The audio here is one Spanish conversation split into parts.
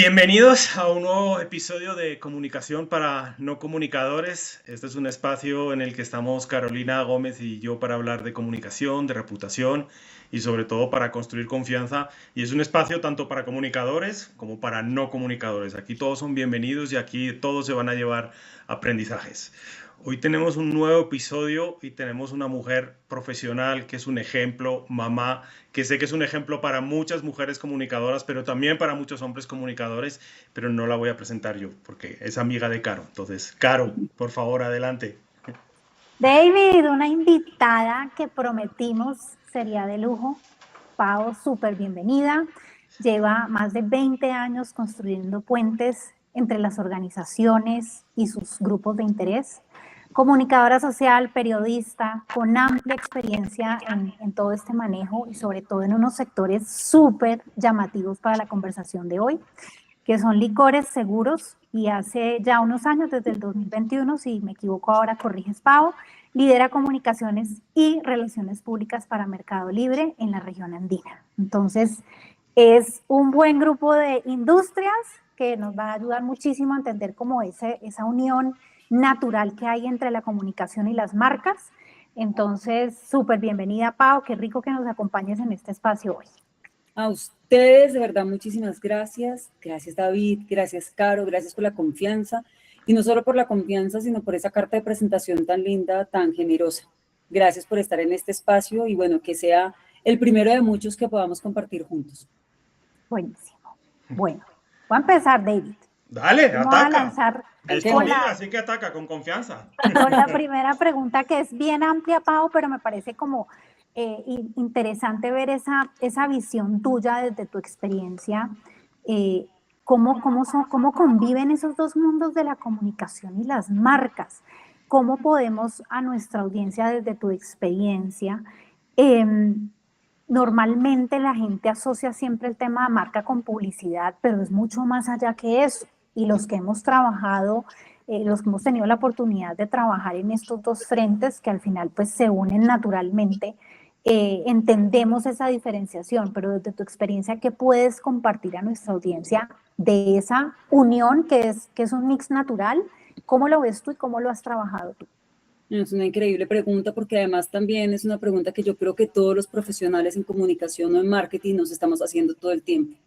Bienvenidos a un nuevo episodio de Comunicación para No Comunicadores. Este es un espacio en el que estamos Carolina Gómez y yo para hablar de comunicación, de reputación y sobre todo para construir confianza. Y es un espacio tanto para comunicadores como para no comunicadores. Aquí todos son bienvenidos y aquí todos se van a llevar aprendizajes. Hoy tenemos un nuevo episodio y tenemos una mujer profesional que es un ejemplo, mamá, que sé que es un ejemplo para muchas mujeres comunicadoras, pero también para muchos hombres comunicadores, pero no la voy a presentar yo porque es amiga de Caro. Entonces, Caro, por favor, adelante. David, una invitada que prometimos sería de lujo. Pau, súper bienvenida. Lleva más de 20 años construyendo puentes entre las organizaciones y sus grupos de interés. Comunicadora social, periodista, con amplia experiencia en todo este manejo y sobre todo en unos sectores súper llamativos para la conversación de hoy, que son licores seguros, y hace ya unos años, desde el 2021, si me equivoco ahora corriges Pau, lidera comunicaciones y relaciones públicas para Mercado Libre en la región andina. Entonces, es un buen grupo de industrias que nos va a ayudar muchísimo a entender como esa unión natural que hay entre la comunicación y las marcas. Entonces, súper bienvenida, Pau, qué rico que nos acompañes en este espacio hoy. A ustedes, de verdad, muchísimas gracias. Gracias, David. Gracias, Caro. Gracias por la confianza. Y no solo por la confianza, sino por esa carta de presentación tan linda, tan generosa. Gracias por estar en este espacio y, bueno, que sea el primero de muchos que podamos compartir juntos. Buenísimo. Bueno, voy a empezar, David. Dale, Vamos a ataca. lanzar Es tu amiga, así que ataca con confianza. con la primera pregunta, que es bien amplia, Pau, pero me parece como interesante ver esa visión tuya desde tu experiencia. ¿Cómo conviven esos dos mundos de la comunicación y las marcas? ¿Cómo podemos a nuestra audiencia desde tu experiencia? Normalmente la gente asocia siempre el tema de marca con publicidad, pero es mucho más allá que eso. Y los que hemos trabajado, los que hemos tenido la oportunidad de trabajar en estos dos frentes, que al final pues se unen naturalmente, entendemos esa diferenciación. Pero desde tu experiencia, ¿qué puedes compartir a nuestra audiencia de esa unión que es un mix natural? ¿Cómo lo ves tú y cómo lo has trabajado tú? Es una increíble pregunta porque además también es una pregunta que yo creo que todos los profesionales en comunicación o en marketing nos estamos haciendo todo el tiempo.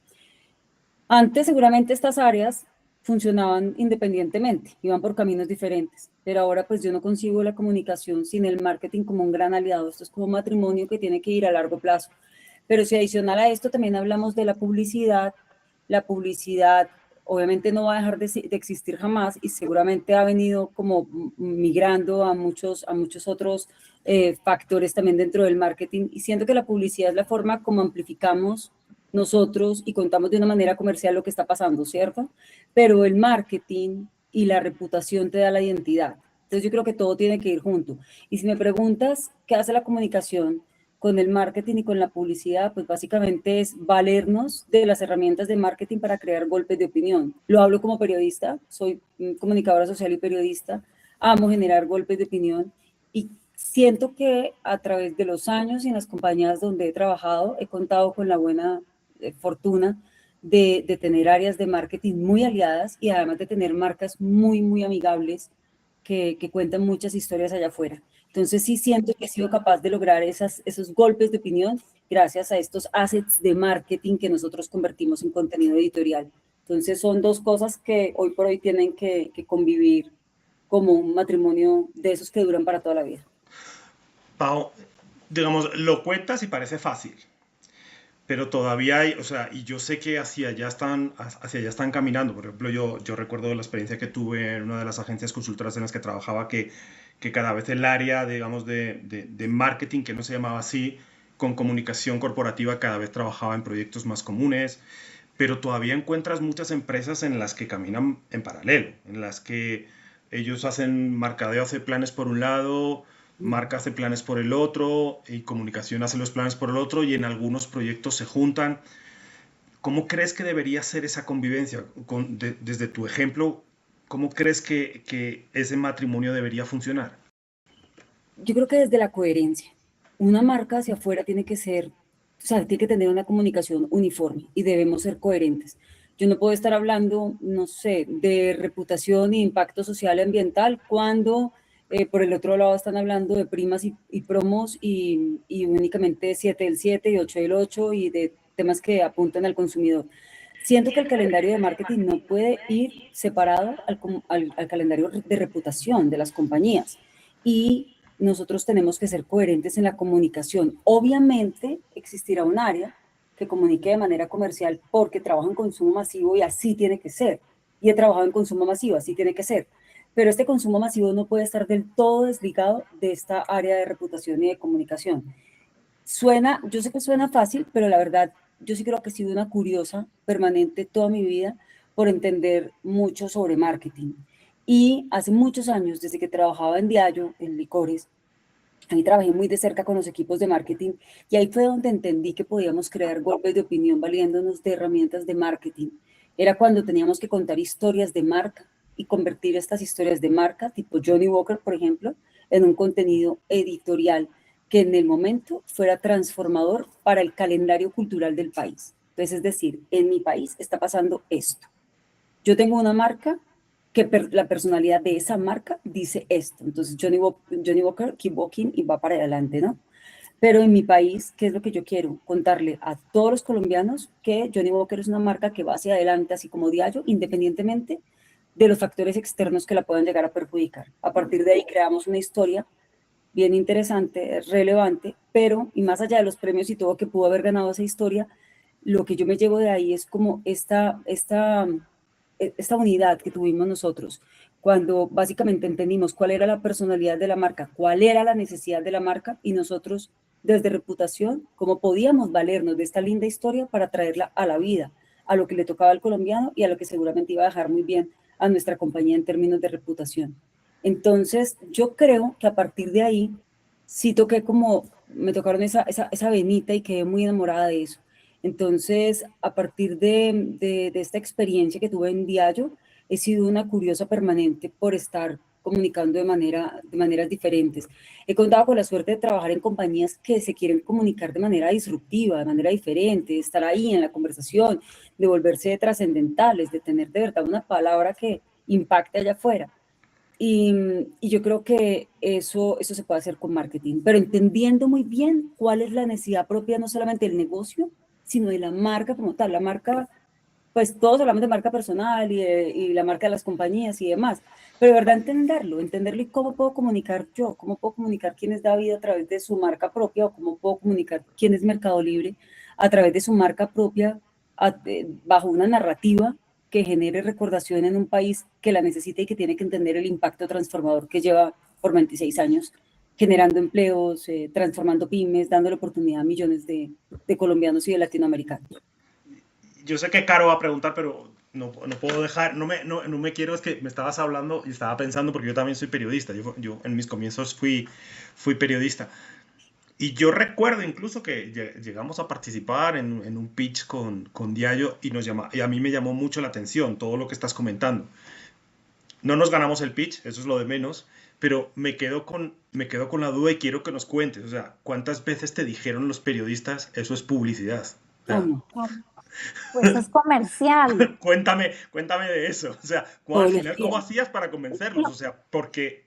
Antes seguramente estas áreas funcionaban independientemente, iban por caminos diferentes, pero ahora pues yo no concibo la comunicación sin el marketing como un gran aliado. Esto es como un matrimonio que tiene que ir a largo plazo. Pero si adicional a esto también hablamos de la publicidad obviamente no va a dejar de existir jamás y seguramente ha venido como migrando a muchos otros factores también dentro del marketing, y siento que la publicidad es la forma como amplificamos nosotros y contamos de una manera comercial lo que está pasando, ¿cierto? Pero el marketing y la reputación te da la identidad. Entonces yo creo que todo tiene que ir junto. Y si me preguntas qué hace la comunicación con el marketing y con la publicidad, pues básicamente es valernos de las herramientas de marketing para crear golpes de opinión. Lo hablo como periodista, soy comunicadora social y periodista, amo generar golpes de opinión y siento que a través de los años y en las compañías donde he trabajado he contado con la buena fortuna de tener áreas de marketing muy aliadas y además de tener marcas muy, muy amigables que cuentan muchas historias allá afuera. Entonces sí siento que he sido capaz de lograr esos golpes de opinión gracias a estos assets de marketing que nosotros convertimos en contenido editorial. Entonces son dos cosas que hoy por hoy tienen que convivir como un matrimonio de esos que duran para toda la vida. Pau, digamos, lo cuentas y parece fácil, pero todavía hay, o sea, y yo sé que hacia allá están caminando. Por ejemplo, yo recuerdo la experiencia que tuve en una de las agencias consultoras en las que trabajaba, que cada vez el área, digamos, de marketing, que no se llamaba así, con comunicación corporativa, cada vez trabajaba en proyectos más comunes, pero todavía encuentras muchas empresas en las que caminan en paralelo, en las que ellos hacen mercadeo, hace planes por un lado, marca hace planes por el otro y comunicación hace los planes por el otro y en algunos proyectos se juntan. ¿Cómo crees que debería ser esa convivencia? Desde tu ejemplo, ¿cómo crees que ese matrimonio debería funcionar? Yo creo que desde la coherencia. Una marca hacia afuera tiene que ser, o sea, tiene que tener una comunicación uniforme y debemos ser coherentes. Yo no puedo estar hablando, no sé, de reputación e impacto social y ambiental cuando por el otro lado están hablando de primas y promos y únicamente 7 del 7 y 8 del 8 y de temas que apuntan al consumidor. Siento que el calendario de marketing no puede ir separado al calendario de reputación de las compañías y nosotros tenemos que ser coherentes en la comunicación. Obviamente existirá un área que comunique de manera comercial porque trabajo en consumo masivo y así tiene que ser. Y he trabajado en consumo masivo, así tiene que ser. Pero este consumo masivo no puede estar del todo desligado de esta área de reputación y de comunicación. Suena, yo sé que suena fácil, pero la verdad, yo sí creo que he sido una curiosa permanente toda mi vida por entender mucho sobre marketing. Y hace muchos años, desde que trabajaba en Diageo, en licores, ahí trabajé muy de cerca con los equipos de marketing y ahí fue donde entendí que podíamos crear golpes de opinión valiéndonos de herramientas de marketing. Era cuando teníamos que contar historias de marca y convertir estas historias de marca, tipo Johnny Walker, por ejemplo, en un contenido editorial que en el momento fuera transformador para el calendario cultural del país. Entonces, es decir, en mi país está pasando esto. Yo tengo una marca que la personalidad de esa marca dice esto. Entonces, Johnny Walker, keep walking y va para adelante, ¿no? Pero en mi país, ¿qué es lo que yo quiero? Contarle a todos los colombianos que Johnny Walker es una marca que va hacia adelante, así como Diageo, independientemente de los factores externos que la puedan llegar a perjudicar. A partir de ahí creamos una historia bien interesante, relevante, pero, y más allá de los premios y todo que pudo haber ganado esa historia, lo que yo me llevo de ahí es como esta unidad que tuvimos nosotros, cuando básicamente entendimos cuál era la personalidad de la marca, cuál era la necesidad de la marca, y nosotros, desde reputación, cómo podíamos valernos de esta linda historia para traerla a la vida, a lo que le tocaba al colombiano y a lo que seguramente iba a dejar muy bien a nuestra compañía en términos de reputación. Entonces, yo creo que a partir de ahí, sí toqué como, me tocaron esa venita y quedé muy enamorada de eso. Entonces, a partir de esta experiencia que tuve en Diallo, he sido una curiosa permanente por estar comunicando de maneras diferentes. He contado con la suerte de trabajar en compañías que se quieren comunicar de manera disruptiva, de manera diferente, de estar ahí en la conversación, de volverse trascendentales, de tener de verdad una palabra que impacte allá afuera. Y yo creo que eso se puede hacer con marketing, pero entendiendo muy bien cuál es la necesidad propia, no solamente del negocio, sino de la marca como tal. La marca, pues todos hablamos de marca personal y la marca de las compañías y demás, pero de verdad entenderlo y cómo puedo comunicar yo, cómo puedo comunicar quién es David a través de su marca propia o cómo puedo comunicar quién es Mercado Libre a través de su marca propia bajo una narrativa que genere recordación en un país que la necesita y que tiene que entender el impacto transformador que lleva por 26 años, generando empleos, transformando pymes, dándole oportunidad a millones de colombianos y de latinoamericanos. Yo sé que Caro va a preguntar, pero no puedo dejar, no me quiero, es que me estabas hablando y estaba pensando, porque yo también soy periodista, yo en mis comienzos fui periodista. Y yo recuerdo incluso que llegamos a participar en un pitch con Diallo y a mí me llamó mucho la atención todo lo que estás comentando. No nos ganamos el pitch, eso es lo de menos, pero me quedo con la duda y quiero que nos cuentes, o sea, ¿cuántas veces te dijeron los periodistas eso es publicidad? O sea, ¿Cómo? Pues es comercial. cuéntame de eso, o sea, al Todos los final, ¿cómo días. hacías para convencerlos? O sea, porque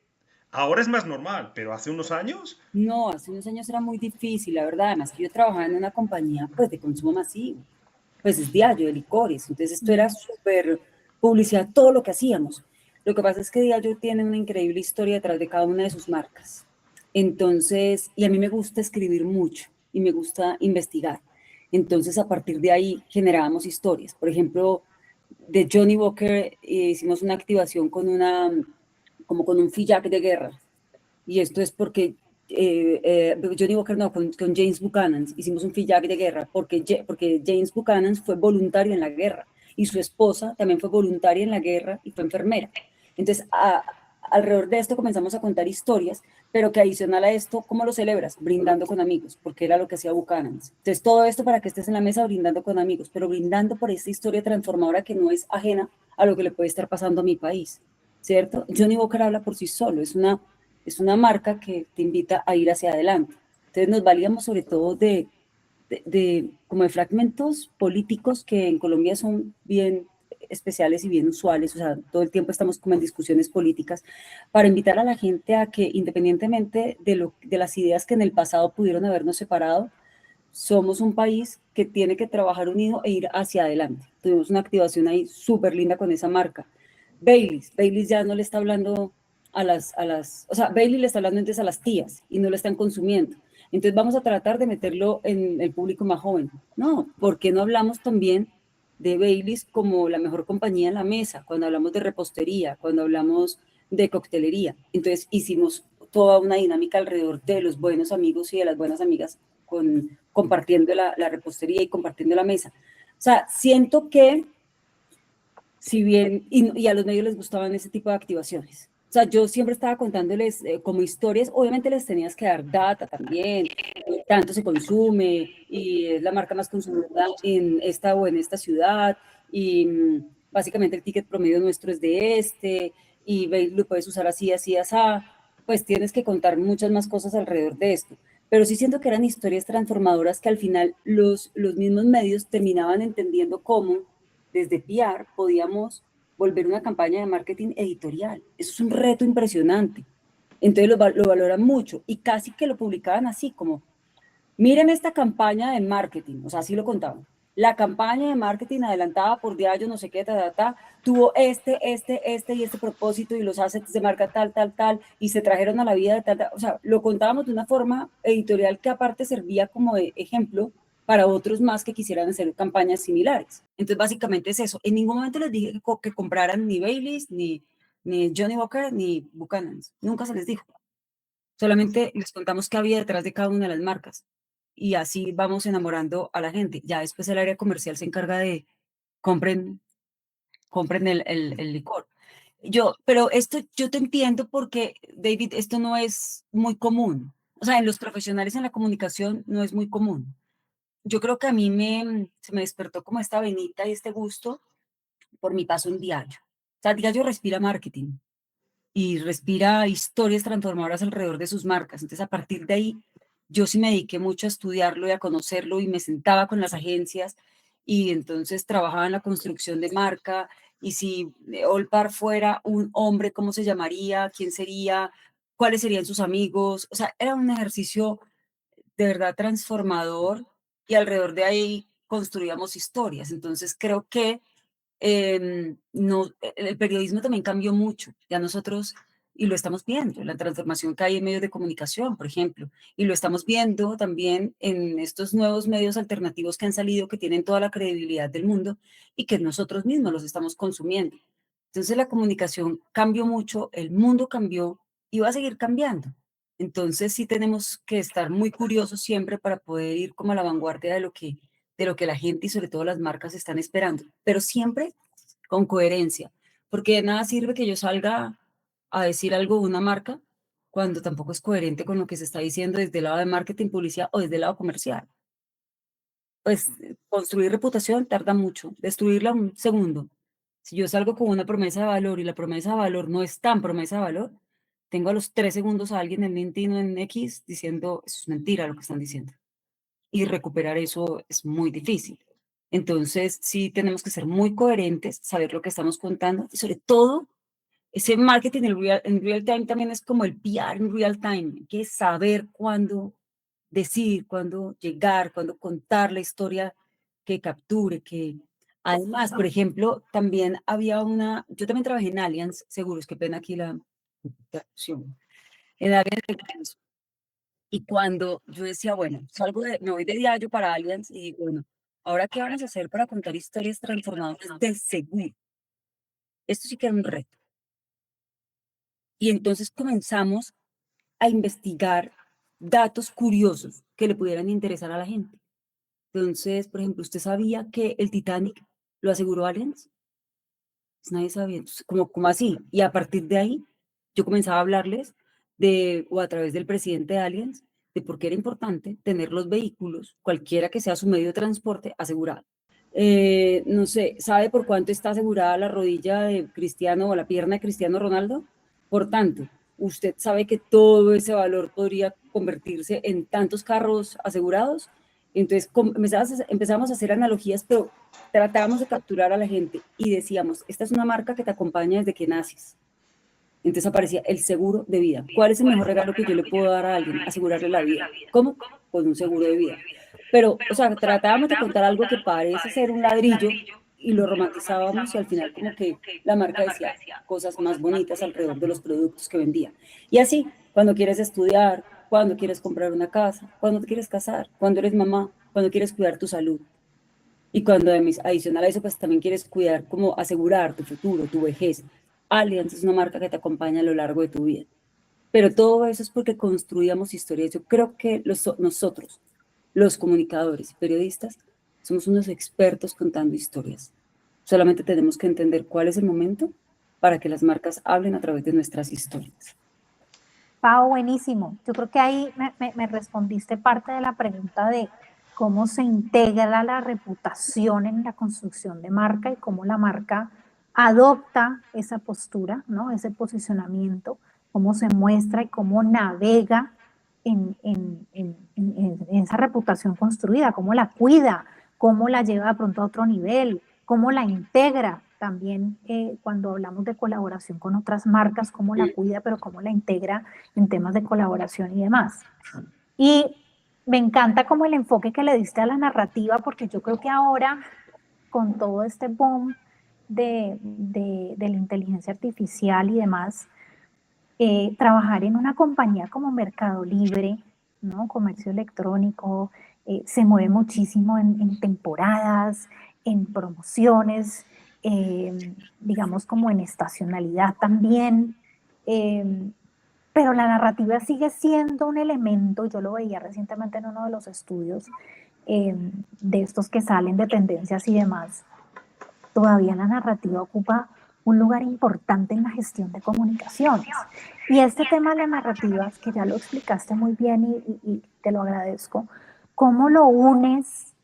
ahora es más normal, pero hace unos años, No, hace unos años era muy difícil, la verdad. Además que yo trabajaba en una compañía pues de consumo masivo, pues es Diageo, de licores. Entonces esto era súper publicidad, todo lo que hacíamos. Lo que pasa es que Diageo tiene una increíble historia detrás de cada una de sus marcas. Entonces, y a mí me gusta escribir mucho y me gusta investigar. Entonces, a partir de ahí generábamos historias. Por ejemplo, de Johnny Walker hicimos una activación como con un FIJAC de guerra. Y esto es porque Johnny Walker no, con James Buchanan hicimos un FIJAC de guerra porque James Buchanan fue voluntario en la guerra y su esposa también fue voluntaria en la guerra y fue enfermera. Entonces, alrededor de esto comenzamos a contar historias, pero que adicional a esto, ¿cómo lo celebras? Brindando con amigos, porque era lo que hacía Buchanan. Entonces, todo esto para que estés en la mesa brindando con amigos, pero brindando por esta historia transformadora que no es ajena a lo que le puede estar pasando a mi país, ¿cierto? Johnny Walker habla por sí solo, es una marca que te invita a ir hacia adelante. Entonces nos valíamos sobre todo de como de fragmentos políticos que en Colombia son bien especiales y bien usuales, o sea, todo el tiempo estamos como en discusiones políticas, para invitar a la gente a que independientemente de las ideas que en el pasado pudieron habernos separado, somos un país que tiene que trabajar unido e ir hacia adelante. Tuvimos una activación ahí súper linda con esa marca. Baileys ya no le está hablando o sea, Baileys le está hablando entonces a las tías y no lo están consumiendo. Entonces vamos a tratar de meterlo en el público más joven. No, ¿por qué no hablamos también de Baileys como la mejor compañía en la mesa, cuando hablamos de repostería, cuando hablamos de coctelería? Entonces hicimos toda una dinámica alrededor de los buenos amigos y de las buenas amigas compartiendo la repostería y compartiendo la mesa. O sea, siento que si bien, y a los medios les gustaban ese tipo de activaciones. O sea, yo siempre estaba contándoles como historias, obviamente les tenías que dar data también, tanto se consume, y es la marca más consumida en esta o en esta ciudad, y básicamente el ticket promedio nuestro es de y lo puedes usar así, así, así, pues tienes que contar muchas más cosas alrededor de esto. Pero sí siento que eran historias transformadoras que al final los mismos medios terminaban entendiendo cómo desde PR podíamos volver una campaña de marketing editorial. Eso es un reto impresionante. Entonces lo valoran mucho y casi que lo publicaban así como, miren esta campaña de marketing, o sea, así lo contaban. La campaña de marketing adelantada por Diageo, no sé qué, tuvo este y este propósito y los assets de marca tal, y se trajeron a la vida de tal. O sea, lo contábamos de una forma editorial que aparte servía como de ejemplo para otros más que quisieran hacer campañas similares. Entonces, básicamente es eso. En ningún momento les dije que compraran ni Baileys, ni Johnny Walker, ni Buchanan's. Nunca se les dijo. Solamente les contamos qué había detrás de cada una de las marcas. Y así vamos enamorando a la gente. Ya después el área comercial se encarga de compren el licor. Pero esto yo te entiendo porque, David, esto no es muy común. O sea, en los profesionales en la comunicación no es muy común. Yo creo que a mí se me despertó como esta venita y este gusto por mi paso en Diageo. O sea, Diageo respira marketing y respira historias transformadoras alrededor de sus marcas. Entonces, a partir de ahí, yo sí me dediqué mucho a estudiarlo y a conocerlo y me sentaba con las agencias y entonces trabajaba en la construcción de marca y si Olpar fuera un hombre, ¿cómo se llamaría? ¿Quién sería? ¿Cuáles serían sus amigos? O sea, era un ejercicio de verdad transformador y alrededor de ahí construíamos historias. Entonces, creo que no, el periodismo también cambió mucho. Ya nosotros, y lo estamos viendo, la transformación que hay en medios de comunicación, por ejemplo, y lo estamos viendo también en estos nuevos medios alternativos que han salido, que tienen toda la credibilidad del mundo y que nosotros mismos los estamos consumiendo. Entonces la comunicación cambió mucho, el mundo cambió y va a seguir cambiando. Entonces sí tenemos que estar muy curiosos siempre para poder ir como a la vanguardia de lo que la gente y sobre todo las marcas están esperando, pero siempre con coherencia, porque de nada sirve que yo salga a decir algo de una marca cuando tampoco es coherente con lo que se está diciendo desde el lado de marketing, publicidad o desde el lado comercial. Pues construir reputación tarda mucho, destruirla un segundo. Si yo salgo con una promesa de valor y la promesa de valor no es tan promesa de valor, tengo a los 3 segundos a alguien en LinkedIn o en X diciendo, eso es mentira lo que están diciendo. Y recuperar eso es muy difícil. Entonces, sí tenemos que ser muy coherentes, saber lo que estamos contando y sobre todo, ese marketing en real time también es como el PR en real time, hay que saber cuándo decir, cuándo llegar, cuándo contar la historia que capture, que además, por ejemplo, también había yo también trabajé en Allianz Seguros, qué pena aquí la traducción, en Allianz. Y cuando yo decía, bueno, me voy de Diageo para Allianz y digo, bueno, ¿ahora qué vamos a hacer para contar historias transformadoras de seguro? Esto sí que era un reto. Y entonces comenzamos a investigar datos curiosos que le pudieran interesar a la gente. Entonces, por ejemplo, ¿usted sabía que el Titanic lo aseguró Allianz? Pues nadie sabía. Entonces, ¿cómo así? Y a partir de ahí, yo comenzaba a hablarles o a través del presidente de Allianz, de por qué era importante tener los vehículos, cualquiera que sea su medio de transporte, asegurado. No sé, ¿sabe por cuánto está asegurada la rodilla de Cristiano o la pierna de Cristiano Ronaldo? Por tanto, usted sabe que todo ese valor podría convertirse en tantos carros asegurados. Entonces empezamos a hacer analogías, pero tratábamos de capturar a la gente y decíamos, esta es una marca que te acompaña desde que naces. Entonces aparecía el seguro de vida. ¿Cuál es el mejor regalo que yo le puedo dar a alguien? Asegurarle la vida. ¿Cómo? Pues un seguro de vida. Pero, o sea, tratábamos de contar algo que parece ser un ladrillo y lo romantizábamos y al final como que la marca decía cosas más bonitas alrededor de los productos que vendía. Y así, cuando quieres estudiar, cuando quieres comprar una casa, cuando te quieres casar, cuando eres mamá, cuando quieres cuidar tu salud. Y cuando adicional a eso, pues también quieres cuidar, como asegurar tu futuro, tu vejez. Allianz es una marca que te acompaña a lo largo de tu vida. Pero todo eso es porque construíamos historias. Yo creo que nosotros, los comunicadores y periodistas, somos unos expertos contando historias. Solamente tenemos que entender cuál es el momento para que las marcas hablen a través de nuestras historias. Pau, buenísimo. Yo creo que ahí me respondiste parte de la pregunta de cómo se integra la reputación en la construcción de marca y cómo la marca adopta esa postura, ¿no? Ese posicionamiento, cómo se muestra y cómo navega en esa reputación construida, cómo la cuida, cómo la lleva de pronto a otro nivel, cómo la integra también cuando hablamos de colaboración con otras marcas, cómo la cuida, pero cómo la integra en temas de colaboración y demás. Y me encanta como el enfoque que le diste a la narrativa, porque yo creo que ahora, con todo este boom de la inteligencia artificial y demás, trabajar en una compañía como Mercado Libre, ¿no? Comercio electrónico, se mueve muchísimo en temporadas, en promociones, digamos como en estacionalidad también. eh, pero la narrativa sigue siendo un elemento, yo lo veía recientemente en uno de los estudios de estos que salen de tendencias y demás, todavía la narrativa ocupa un lugar importante en la gestión de comunicaciones. Y este tema de las narrativas, que ya lo explicaste muy bien y te lo agradezco, ¿cómo lo unes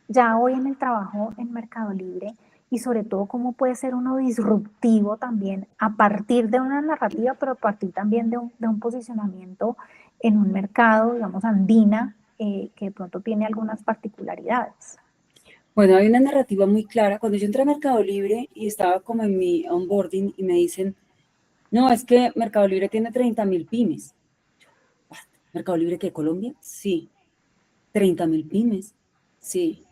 ya hoy en el trabajo en Mercado Libre? Y sobre todo, ¿cómo puede ser uno disruptivo también a partir de una narrativa, pero a partir también de un posicionamiento en un mercado, digamos, andina, que de pronto tiene algunas particularidades? Bueno, hay una narrativa muy clara. Cuando yo entré a Mercado Libre y estaba como en mi onboarding y me dicen, no, es que Mercado Libre tiene 30.000 pymes. ¿Mercado Libre qué? ¿Colombia? Sí. 30.000 pymes. Sí.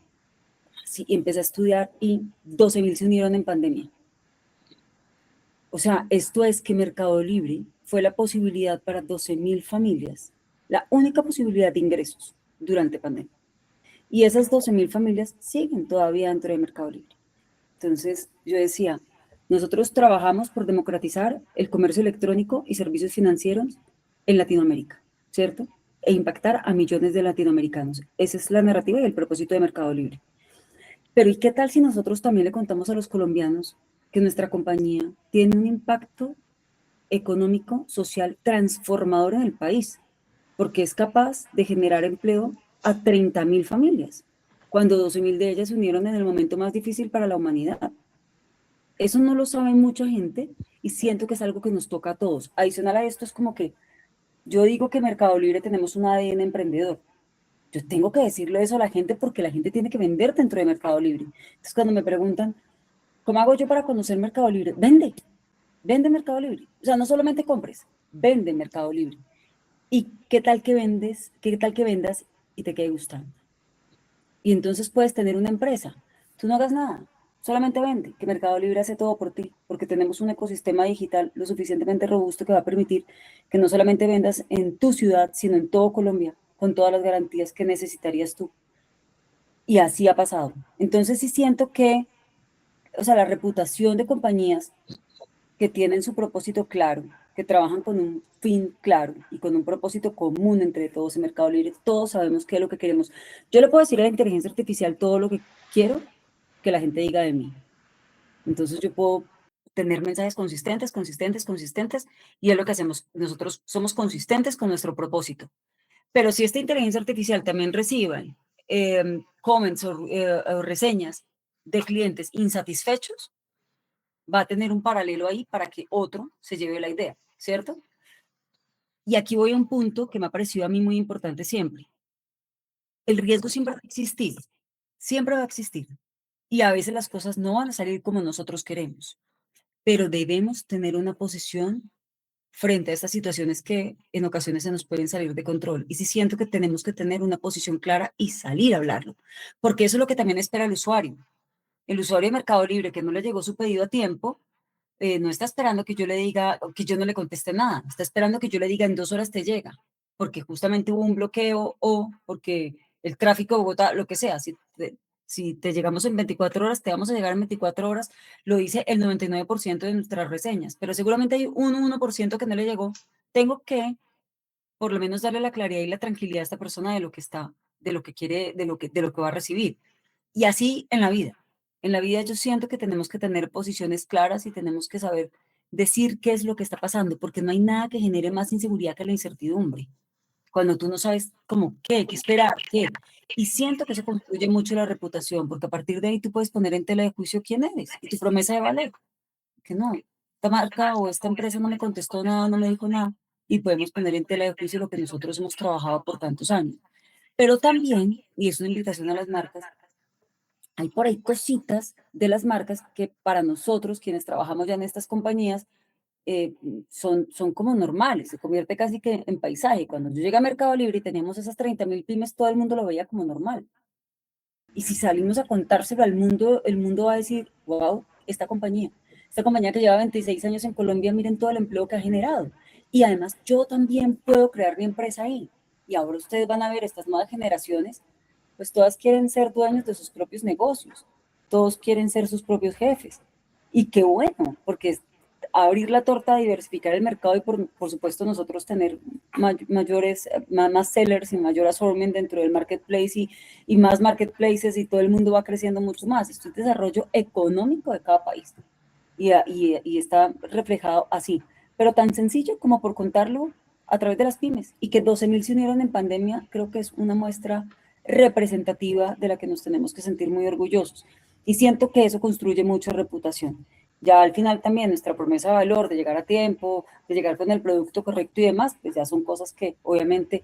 Sí, y empecé a estudiar y 12.000 se unieron en pandemia. O sea, esto es que Mercado Libre fue la posibilidad para 12.000 familias, la única posibilidad de ingresos durante pandemia. Y esas 12.000 familias siguen todavía dentro de Mercado Libre. Entonces, yo decía, nosotros trabajamos por democratizar el comercio electrónico y servicios financieros en Latinoamérica, ¿cierto? E impactar a millones de latinoamericanos. Esa es la narrativa y el propósito de Mercado Libre. Pero ¿y qué tal si nosotros también le contamos a los colombianos que nuestra compañía tiene un impacto económico, social, transformador en el país? Porque es capaz de generar empleo a 30.000 familias, cuando 12.000 de ellas se unieron en el momento más difícil para la humanidad. Eso no lo sabe mucha gente y siento que es algo que nos toca a todos. Adicional a esto es como que yo digo que Mercado Libre tenemos un ADN emprendedor. Yo tengo que decirle eso a la gente porque la gente tiene que vender dentro de Mercado Libre. Entonces cuando me preguntan, ¿cómo hago yo para conocer Mercado Libre? Vende, vende Mercado Libre. O sea, no solamente compres, vende Mercado Libre. ¿Y qué tal que vendes, qué tal que vendas y te quede gustando? Y entonces puedes tener una empresa. Tú no hagas nada, solamente vende, que Mercado Libre hace todo por ti, porque tenemos un ecosistema digital lo suficientemente robusto que va a permitir que no solamente vendas en tu ciudad, sino en todo Colombia, con todas las garantías que necesitarías tú. Y así ha pasado. Entonces sí siento que, o sea, la reputación de compañías que tienen su propósito claro, que trabajan con un fin claro y con un propósito común entre todos en Mercado Libre, todos sabemos qué es lo que queremos. Yo le puedo decir a la inteligencia artificial todo lo que quiero que la gente diga de mí. Entonces yo puedo tener mensajes consistentes, consistentes, consistentes, y es lo que hacemos. Nosotros somos consistentes con nuestro propósito. Pero si esta inteligencia artificial también recibe comments o reseñas de clientes insatisfechos, va a tener un paralelo ahí para que otro se lleve la idea, ¿cierto? Y aquí voy a un punto que me ha parecido a mí muy importante siempre. el riesgo siempre va a existir, siempre va a existir. Y a veces las cosas no van a salir como nosotros queremos, pero debemos tener una posición frente a estas situaciones que en ocasiones se nos pueden salir de control. Y sí siento que tenemos que tener una posición clara y salir a hablarlo, porque eso es lo que también espera el usuario. El usuario de Mercado Libre que no le llegó su pedido a tiempo, no está esperando que yo le diga, o que yo no le conteste nada, está esperando que yo le diga en 2 horas te llega, porque justamente hubo un bloqueo o porque el tráfico de Bogotá, lo que sea, si te llegamos en 24 horas, te vamos a llegar en 24 horas, lo dice el 99% de nuestras reseñas, pero seguramente hay un 1% que no le llegó. Tengo que por lo menos darle la claridad y la tranquilidad a esta persona de lo que está, de lo que quiere, de lo que va a recibir. Y así en la vida. En la vida yo siento que tenemos que tener posiciones claras y tenemos que saber decir qué es lo que está pasando, porque no hay nada que genere más inseguridad que la incertidumbre. Cuando tú no sabes cómo, qué esperar, qué. Y siento que eso construye mucho la reputación, porque a partir de ahí tú puedes poner en tela de juicio quién eres y tu promesa de valer. Que no, esta marca o esta empresa no me contestó nada, no me dijo nada, y podemos poner en tela de juicio lo que nosotros hemos trabajado por tantos años. Pero también, y es una invitación a las marcas, hay por ahí cositas de las marcas que para nosotros, quienes trabajamos ya en estas compañías, son como normales, se convierte casi que en paisaje. Cuando yo llegué a Mercado Libre y teníamos esas 30.000 pymes, todo el mundo lo veía como normal. Y si salimos a contárselo al mundo, el mundo va a decir, wow, esta compañía que lleva 26 años en Colombia, miren todo el empleo que ha generado. Y además yo también puedo crear mi empresa ahí. Y ahora ustedes van a ver estas nuevas generaciones, pues todas quieren ser dueños de sus propios negocios, todos quieren ser sus propios jefes. Y qué bueno, porque es abrir la torta, diversificar el mercado y por supuesto nosotros tener mayores, más sellers y mayor assortment dentro del marketplace y más marketplaces y todo el mundo va creciendo mucho más. Esto es desarrollo económico de cada país y está reflejado así, pero tan sencillo como por contarlo a través de las pymes y que 12.000 se unieron en pandemia, creo que es una muestra representativa de la que nos tenemos que sentir muy orgullosos y siento que eso construye mucha reputación. Ya al final también nuestra promesa de valor, de llegar a tiempo, de llegar con el producto correcto y demás, pues ya son cosas que obviamente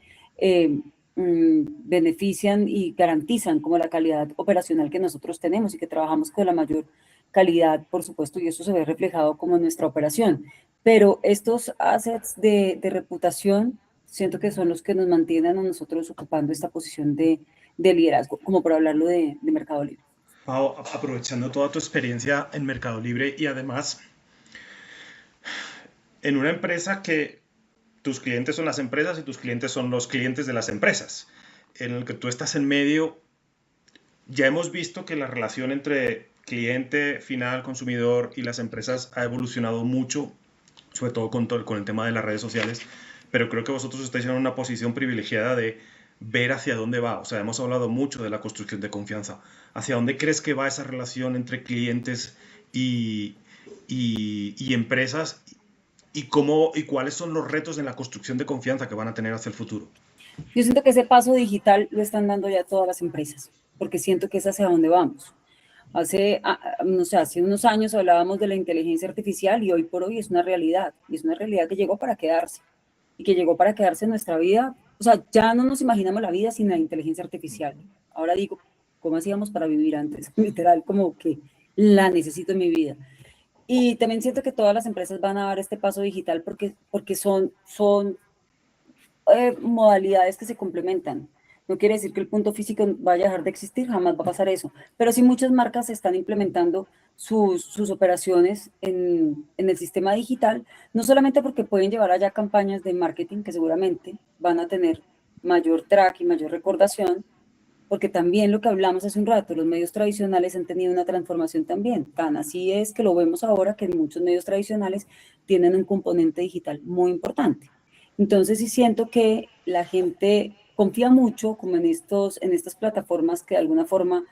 benefician y garantizan como la calidad operacional que nosotros tenemos y que trabajamos con la mayor calidad, por supuesto, y eso se ve reflejado como en nuestra operación. Pero estos assets de reputación, siento que son los que nos mantienen a nosotros ocupando esta posición de liderazgo, como por hablarlo de Mercado Libre. Pau, aprovechando toda tu experiencia en Mercado Libre y además en una empresa que tus clientes son las empresas y tus clientes son los clientes de las empresas, en el que tú estás en medio, ya hemos visto que la relación entre cliente final, consumidor y las empresas ha evolucionado mucho, sobre todo con el tema de las redes sociales, pero creo que vosotros estáis en una posición privilegiada de ver hacia dónde va. O sea, hemos hablado mucho de la construcción de confianza. ¿Hacia dónde crees que va esa relación entre clientes y, y empresas? Y cuáles son los retos en la construcción de confianza que van a tener hacia el futuro? Yo siento que ese paso digital lo están dando ya todas las empresas, porque siento que es hacia donde vamos. No sé, hace unos años hablábamos de la inteligencia artificial y hoy por hoy es una realidad, y es una realidad que llegó para quedarse, y que llegó para quedarse en nuestra vida. O sea, ya no nos imaginamos la vida sin la inteligencia artificial. Ahora digo, ¿cómo hacíamos para vivir antes? Literal, como que la necesito en mi vida. Y también siento que todas las empresas van a dar este paso digital porque son modalidades que se complementan. No quiere decir que el punto físico vaya a dejar de existir, jamás va a pasar eso. Pero sí muchas marcas están implementando sus operaciones en el sistema digital, no solamente porque pueden llevar allá campañas de marketing que seguramente van a tener mayor track y mayor recordación, porque también lo que hablamos hace un rato, los medios tradicionales han tenido una transformación también. Tan así es que lo vemos ahora que muchos medios tradicionales tienen un componente digital muy importante. Entonces sí siento que la gente confía mucho como en estas plataformas que de alguna forma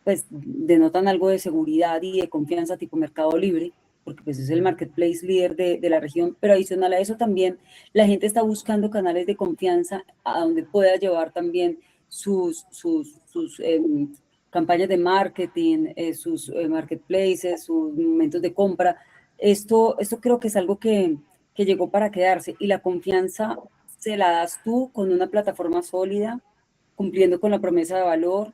pues denotan algo de seguridad y de confianza tipo Mercado Libre, porque pues es el marketplace líder de la región, pero adicional a eso también la gente está buscando canales de confianza a donde pueda llevar también sus campañas de marketing, sus marketplaces, sus momentos de compra. Esto creo que es algo que llegó para quedarse y la confianza se la das tú con una plataforma sólida, cumpliendo con la promesa de valor,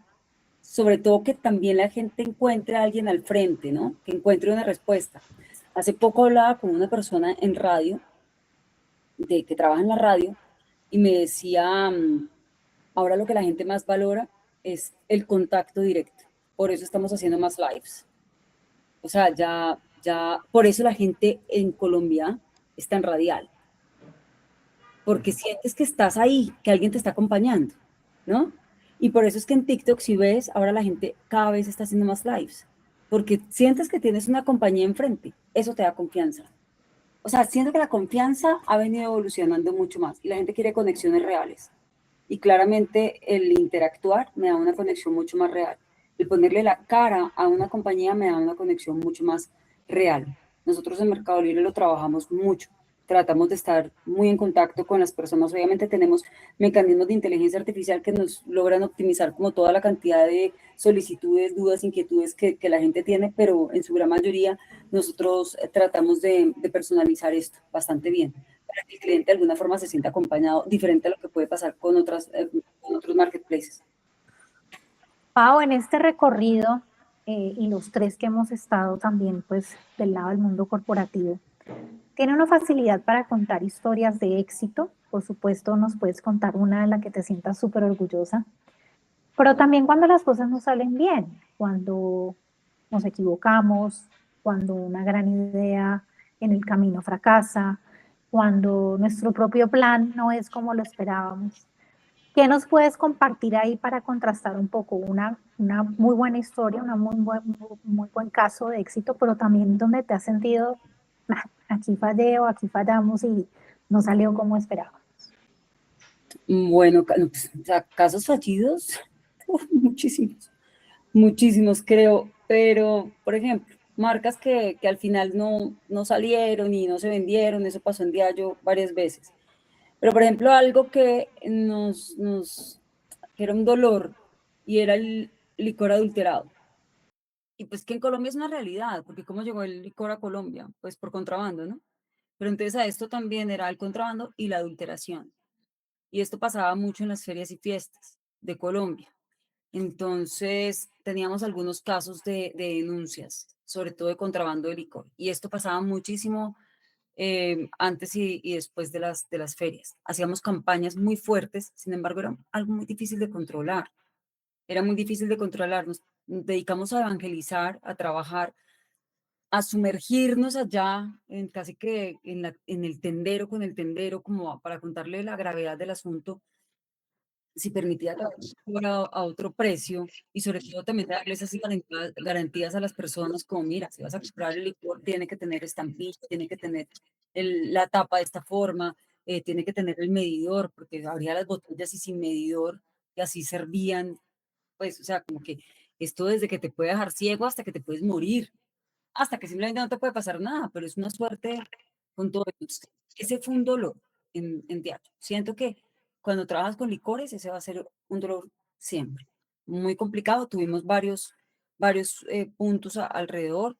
sobre todo que también la gente encuentre a alguien al frente, ¿no? Que encuentre una respuesta. Hace poco hablaba con una persona en radio, que trabaja en la radio, y me decía, ahora lo que la gente más valora es el contacto directo. Por eso estamos haciendo más lives. O sea, por eso la gente en Colombia es tan radial. Porque sientes que estás ahí, que alguien te está acompañando, ¿no? Y por eso es que en TikTok, si ves, ahora la gente cada vez está haciendo más lives. Porque sientes que tienes una compañía enfrente. Eso te da confianza. O sea, siento que la confianza ha venido evolucionando mucho más y la gente quiere conexiones reales. Y claramente el interactuar me da una conexión mucho más real. El ponerle la cara a una compañía me da una conexión mucho más real. Nosotros en Mercado Libre lo trabajamos mucho. Tratamos de estar muy en contacto con las personas. Obviamente tenemos mecanismos de inteligencia artificial que nos logran optimizar como toda la cantidad de solicitudes, dudas, inquietudes que la gente tiene, pero en su gran mayoría nosotros tratamos de personalizar esto bastante bien para que el cliente de alguna forma se sienta acompañado, diferente a lo que puede pasar con otros marketplaces. Pau, en este recorrido y los tres que hemos estado también pues del lado del mundo corporativo, tiene una facilidad para contar historias de éxito. Por supuesto, nos puedes contar una de la que te sientas súper orgullosa, pero también cuando las cosas no salen bien, cuando nos equivocamos, cuando una gran idea en el camino fracasa, cuando nuestro propio plan no es como lo esperábamos. ¿Qué nos puedes compartir ahí para contrastar un poco una muy buena historia, muy buen caso de éxito, pero también donde te has sentido, "Ah, aquí fallé o aquí fallamos y no salió como esperaba"? Bueno, no, pues, o sea, casos fallidos, muchísimos, muchísimos creo, pero por ejemplo, marcas que al final no salieron y no se vendieron, eso pasó en Diageo varias veces. Pero por ejemplo, algo que que era un dolor y era el licor adulterado. Y pues que en Colombia es una realidad, porque ¿cómo llegó el licor a Colombia? Pues por contrabando, ¿no? Pero entonces a esto también era el contrabando y la adulteración. Y esto pasaba mucho en las ferias y fiestas de Colombia. Entonces teníamos algunos casos de denuncias, sobre todo de contrabando de licor. Y esto pasaba muchísimo antes y después de las ferias. Hacíamos campañas muy fuertes, sin embargo era algo muy difícil de controlar. Era muy difícil de controlar. Nos dedicamos a evangelizar, a trabajar, a sumergirnos allá, en casi que en el tendero, con el tendero, como para contarle la gravedad del asunto, si permitía a otro precio y sobre todo también darles esas garantías a las personas como, mira, si vas a comprar el licor, tiene que tener estampilla, tiene que tener la tapa de esta forma, tiene que tener el medidor, porque abría las botellas y sin medidor, y así servían, pues, o sea, como que esto desde que te puede dejar ciego hasta que te puedes morir, hasta que simplemente no te puede pasar nada, pero es una suerte con todo esto. Ese fue un dolor en teatro. Siento que cuando trabajas con licores, ese va a ser un dolor siempre. Muy complicado, tuvimos varios puntos alrededor.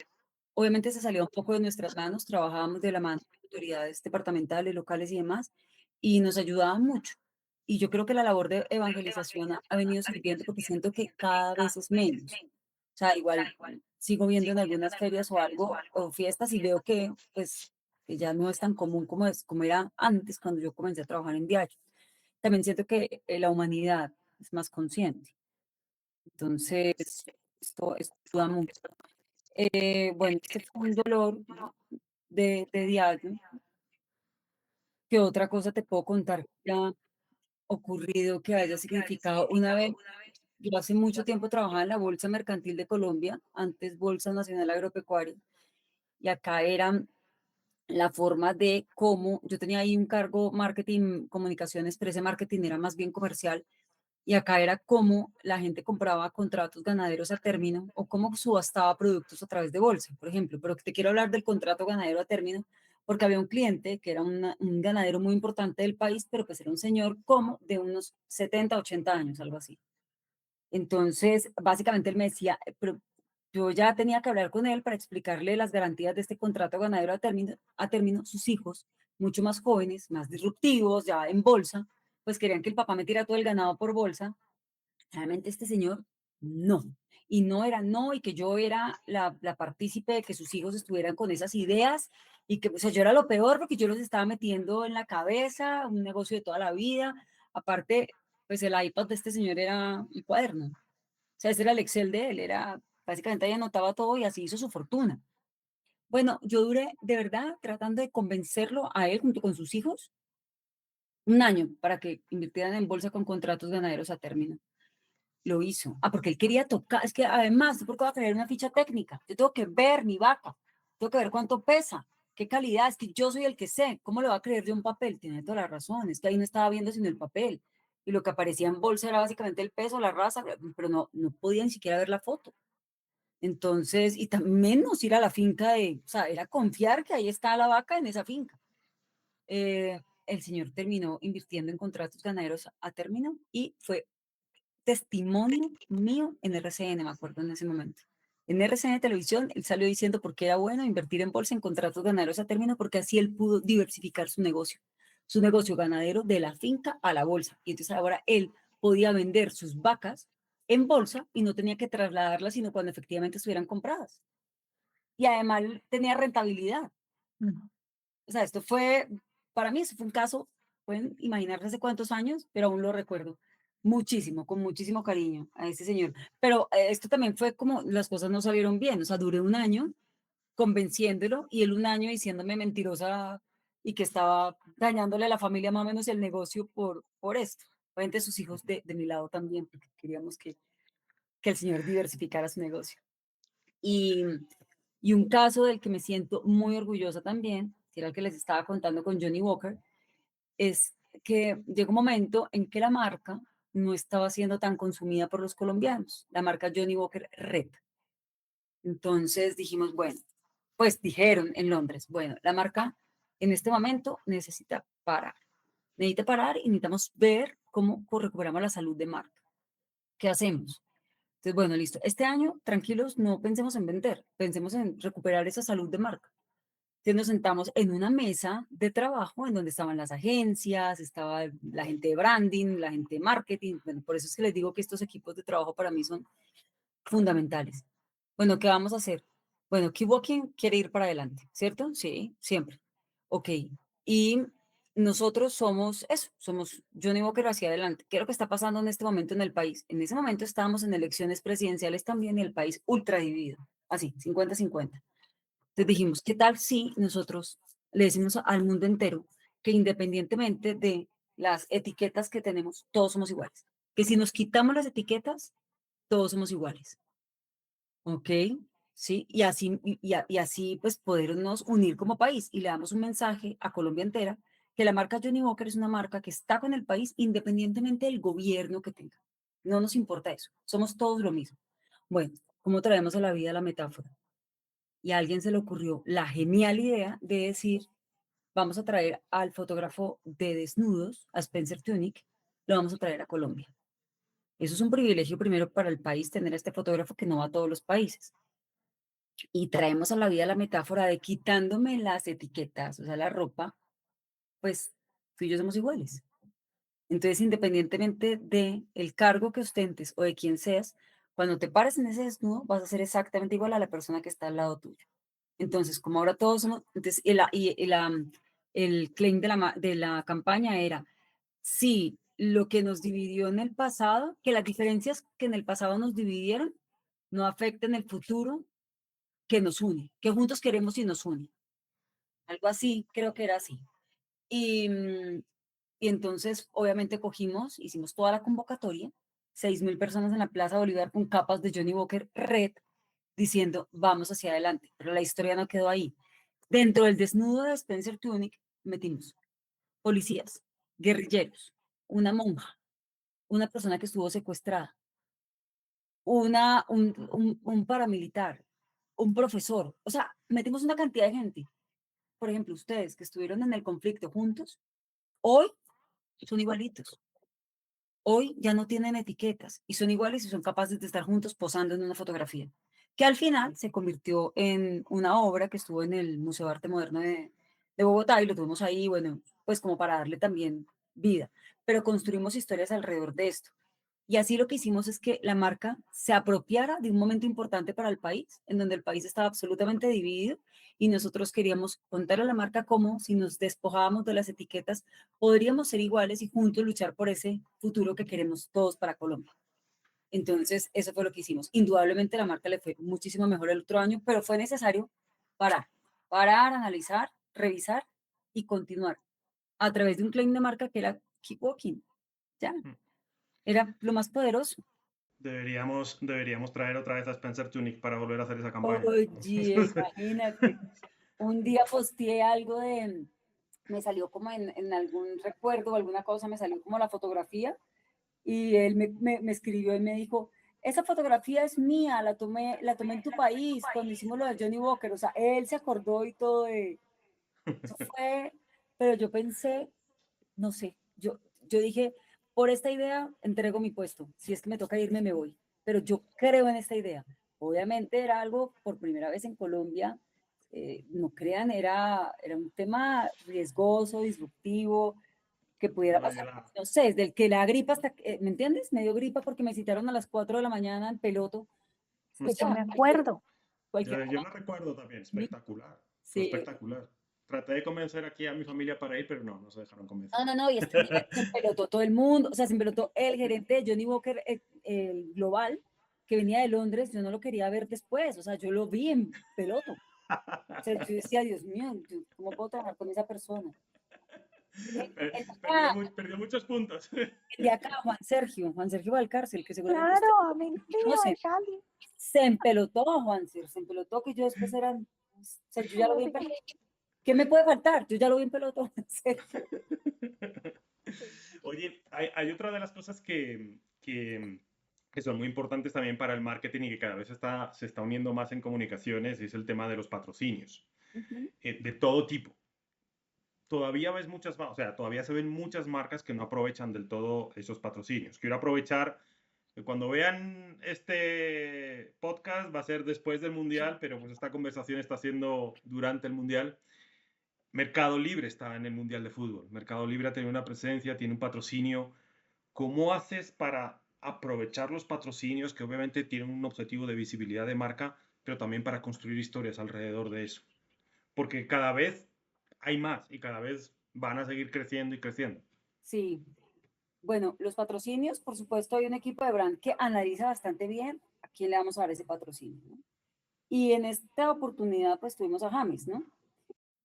Obviamente se salió un poco de nuestras manos, trabajábamos de la mano de autoridades departamentales, locales y demás, y nos ayudaban mucho. Y yo creo que la labor de evangelización ha venido sirviendo porque siento que cada vez es menos. O sea, igual sigo viendo en algunas ferias o algo, o fiestas y veo que, pues, que ya no es tan común como era antes cuando yo comencé a trabajar en Diageo. También siento que la humanidad es más consciente. Entonces, esto ayuda mucho. Bueno, este fue un dolor de Diageo. ¿Qué otra cosa te puedo contar que haya ocurrido, que haya significado? Una vez, yo hace mucho tiempo trabajaba en la Bolsa Mercantil de Colombia, antes Bolsa Nacional Agropecuaria, y acá era la forma de cómo, yo tenía ahí un cargo marketing, comunicaciones, pero ese marketing era más bien comercial, y acá era cómo la gente compraba contratos ganaderos a término o cómo subastaba productos a través de bolsa, por ejemplo. Pero te quiero hablar del contrato ganadero a término porque había un cliente que era un ganadero muy importante del país, pero pues era un señor como de unos 70, 80 años, algo así. Entonces, básicamente él me decía, pero yo ya tenía que hablar con él para explicarle las garantías de este contrato ganadero a término, sus hijos, mucho más jóvenes, más disruptivos, ya en bolsa, pues querían que el papá metiera todo el ganado por bolsa Realmente este señor, no. Y no era no, y que yo era la partícipe de que sus hijos estuvieran con esas ideas, y que, o sea, yo era lo peor porque yo los estaba metiendo en la cabeza, un negocio de toda la vida. Aparte, pues el iPad de este señor era un cuaderno. O sea, ese era el Excel de él, era, básicamente ahí anotaba todo y así hizo su fortuna. Bueno, yo duré de verdad tratando de convencerlo a él junto con sus hijos un año para que invirtieran en bolsa con contratos ganaderos a término. Lo hizo. Ah, porque él quería tocar. Es que además, ¿por qué va a crear una ficha técnica? Yo tengo que ver mi vaca, tengo que ver cuánto pesa, qué calidad. Es que yo soy el que sé. ¿Cómo le va a creer de un papel? Tiene toda la razón. Es que ahí no estaba viendo sino el papel. Y lo que aparecía en bolsa era básicamente el peso, la raza, pero no podía ni siquiera ver la foto. Entonces, y menos ir a la finca o sea, era confiar que ahí está la vaca en esa finca. El señor terminó invirtiendo en contratos ganaderos a término y fue testimonio mío en RCN, me acuerdo en ese momento. En RCN Televisión, él salió diciendo por qué era bueno invertir en bolsa en contratos ganaderos a término, porque así él pudo diversificar su negocio ganadero de la finca a la bolsa. Y entonces ahora él podía vender sus vacas en bolsa y no tenía que trasladarlas, sino cuando efectivamente estuvieran compradas. Y además tenía rentabilidad. O sea, esto fue, para mí, eso fue un caso, pueden imaginarse hace cuántos años, pero aún lo recuerdo muchísimo, con muchísimo cariño a este señor. Pero esto también fue como las cosas no salieron bien, o sea, duré un año convenciéndolo y él un año diciéndome mentirosa y que estaba dañándole a la familia más o menos el negocio por esto. Obviamente sus hijos de mi lado también, porque queríamos que el señor diversificara su negocio. Y, y un caso del que me siento muy orgullosa también, que era el que les estaba contando con Johnny Walker, es que llegó un momento en que la marca no estaba siendo tan consumida por los colombianos, la marca Johnny Walker Red. Entonces dijimos, bueno, pues dijeron en Londres, bueno, la marca en este momento necesita parar y necesitamos ver cómo recuperamos la salud de marca. ¿Qué hacemos? Entonces, bueno, listo. Este año, tranquilos, no pensemos en vender, pensemos en recuperar esa salud de marca. Entonces nos sentamos en una mesa de trabajo en donde estaban las agencias, estaba la gente de branding, la gente de marketing. Bueno, por eso es que les digo que estos equipos de trabajo para mí son fundamentales. Bueno, ¿qué vamos a hacer? Bueno, Keep Walking quiere ir para adelante, ¿cierto? Sí, siempre. Ok. Y nosotros somos eso, somos Johnny Walker hacia adelante. ¿Qué es lo que está pasando en este momento en el país? En ese momento estábamos en elecciones presidenciales también y el país ultra dividido, así, 50-50. Entonces dijimos, ¿qué tal si nosotros le decimos al mundo entero que independientemente de las etiquetas que tenemos, todos somos iguales? Que si nos quitamos las etiquetas, todos somos iguales. ¿Ok? Sí, y así pues podernos unir como país y le damos un mensaje a Colombia entera que la marca Johnny Walker es una marca que está con el país independientemente del gobierno que tenga. No nos importa eso, somos todos lo mismo. Bueno, ¿cómo traemos a la vida la metáfora? Y a alguien se le ocurrió la genial idea de decir, vamos a traer al fotógrafo de desnudos, a Spencer Tunick, lo vamos a traer a Colombia. Eso es un privilegio primero para el país, tener a este fotógrafo que no va a todos los países. Y traemos a la vida la metáfora de quitándome las etiquetas, o sea, la ropa, pues tú y yo somos iguales. Entonces, independientemente de el cargo que ostentes o de quién seas, cuando te pares en ese desnudo, vas a ser exactamente igual a la persona que está al lado tuyo. Entonces, como ahora todos somos, entonces, el claim de la campaña era, sí, lo que nos dividió en el pasado, que las diferencias que en el pasado nos dividieron, no afecten el futuro que nos une, que juntos queremos y nos une. Algo así, creo que era así. Y, y entonces, obviamente, hicimos toda la convocatoria, 6.000 personas en la Plaza Bolívar con capas de Johnny Walker Red, diciendo, vamos hacia adelante. Pero la historia no quedó ahí. Dentro del desnudo de Spencer Tunick metimos policías, guerrilleros, una monja, una persona que estuvo secuestrada, un paramilitar, un profesor. O sea, metimos una cantidad de gente. Por ejemplo, ustedes que estuvieron en el conflicto juntos, hoy son igualitos. Hoy ya no tienen etiquetas y son iguales y son capaces de estar juntos posando en una fotografía, que al final se convirtió en una obra que estuvo en el Museo de Arte Moderno de Bogotá y lo tuvimos ahí, bueno, pues como para darle también vida. Pero construimos historias alrededor de esto. Y así lo que hicimos es que la marca se apropiara de un momento importante para el país, en donde el país estaba absolutamente dividido y nosotros queríamos contar a la marca cómo, si nos despojábamos de las etiquetas, podríamos ser iguales y juntos luchar por ese futuro que queremos todos para Colombia. Entonces, eso fue lo que hicimos. Indudablemente la marca le fue muchísimo mejor el otro año, pero fue necesario parar, analizar, revisar y continuar a través de un claim de marca que era Keep Walking. Ya, era lo más poderoso. Deberíamos traer otra vez a Spencer Tunick para volver a hacer esa campaña. Oye, imagínate. Un día posteé algo me salió como en algún recuerdo o alguna cosa, me salió como la fotografía y él me escribió y me dijo, esa fotografía es mía, la tomé en tu país cuando hicimos lo de Johnny Walker. O sea, él se acordó y todo de... Eso fue, pero yo pensé, no sé, yo dije, por esta idea entrego mi puesto. Si es que me toca irme, me voy. Pero yo creo en esta idea. Obviamente era algo por primera vez en Colombia. No crean, era un tema riesgoso, disruptivo, que pudiera No, yo pasar. No sé, desde el que la gripa hasta, ¿me entiendes? Me dio gripa porque me citaron a las 4 de la mañana en Peloto. Sí, yo me acuerdo. yo Cualquier la recuerdo también, espectacular. Fue sí. espectacular. Traté de convencer aquí a mi familia para ir, pero no se dejaron convencer. No, y este día se empelotó todo el mundo, o sea, se empelotó el gerente de Johnny Walker, el global, que venía de Londres, yo no lo quería ver después, o sea, yo lo vi en peloto. O sea, yo decía, Dios mío, ¿cómo puedo trabajar con esa persona? El Perdió muchos puntos. de acá, Juan Sergio Valcárcel, que seguramente usted Claro, amigo mío de conoce, Cali. se empelotó, se empelotó que yo después era, o sea, yo ya lo vi en peloto. ¿Qué me puede faltar? Yo ya lo vi en peloto, en serio. Oye, hay otra de las cosas que son muy importantes también para el marketing y que cada vez se está uniendo más en comunicaciones, y es el tema de los patrocinios, Ujú. de todo tipo. Todavía ves muchas, o sea, todavía se ven muchas marcas que no aprovechan del todo esos patrocinios. Quiero aprovechar que cuando vean este podcast va a ser después del Mundial, pero pues esta conversación está siendo durante el Mundial. Mercado Libre está en el Mundial de Fútbol. Mercado Libre ha tenido una presencia, tiene un patrocinio. ¿Cómo haces para aprovechar los patrocinios que obviamente tienen un objetivo de visibilidad de marca, pero también para construir historias alrededor de eso? Porque cada vez hay más y cada vez van a seguir creciendo y creciendo. Sí, bueno, los patrocinios, por supuesto, hay un equipo de brand que analiza bastante bien a quién le vamos a dar ese patrocinio, ¿no? Y en esta oportunidad, pues tuvimos a James, ¿no?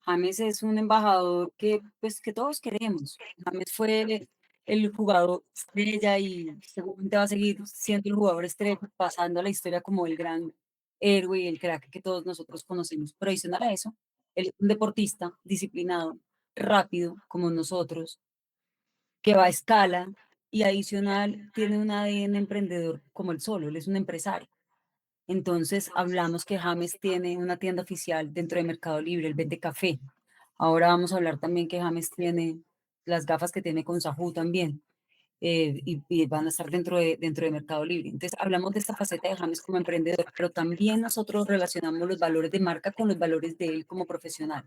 James es un embajador pues, que todos queremos. James fue el jugador estrella y seguramente va a seguir siendo el jugador estrella, pasando a la historia como el gran héroe y el crack que todos nosotros conocemos. Pero adicional a eso, él es un deportista disciplinado, rápido, como nosotros, que va a escala y adicional tiene un ADN emprendedor como el solo, él es un empresario. Entonces hablamos que James tiene una tienda oficial dentro de Mercado Libre, él vende café. Ahora vamos a hablar también que James tiene las gafas que tiene con Sahú también, y van a estar dentro de Mercado Libre. Entonces hablamos de esta faceta de James como emprendedor, pero también nosotros relacionamos los valores de marca con los valores de él como profesional.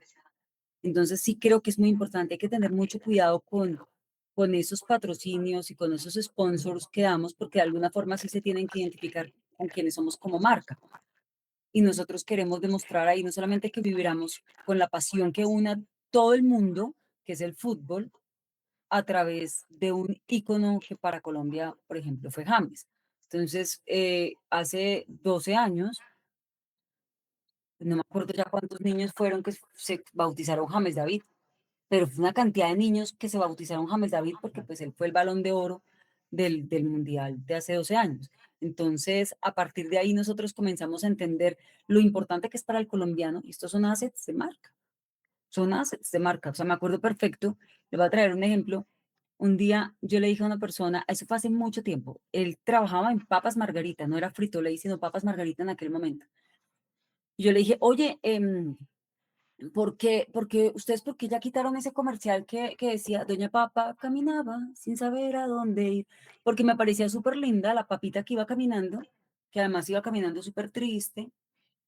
Entonces sí creo que es muy importante, hay que tener mucho cuidado con esos patrocinios y con esos sponsors que damos, porque de alguna forma sí se tienen que identificar con quienes somos como marca. Y nosotros queremos demostrar ahí no solamente que vibramos con la pasión que una todo el mundo, que es el fútbol, a través de un ícono que para Colombia, por ejemplo, fue James. Entonces, hace 12 años, no me acuerdo ya cuántos niños fueron que se bautizaron James David, pero fue una cantidad de niños que se bautizaron James David porque pues él fue el Balón de Oro del Mundial de hace 12 años. Entonces, a partir de ahí nosotros comenzamos a entender lo importante que es para el colombiano, y estos son assets de marca, son assets de marca. O sea, me acuerdo perfecto, le voy a traer un ejemplo. Un día yo le dije a una persona, eso fue hace mucho tiempo, él trabajaba en papas margarita, no era Frito-Lay, sino papas margarita en aquel momento. Y yo le dije, oye, ¿por qué ya quitaron ese comercial que decía Doña Papa caminaba sin saber a dónde ir? Porque me parecía súper linda la papita que iba caminando, que además iba caminando súper triste,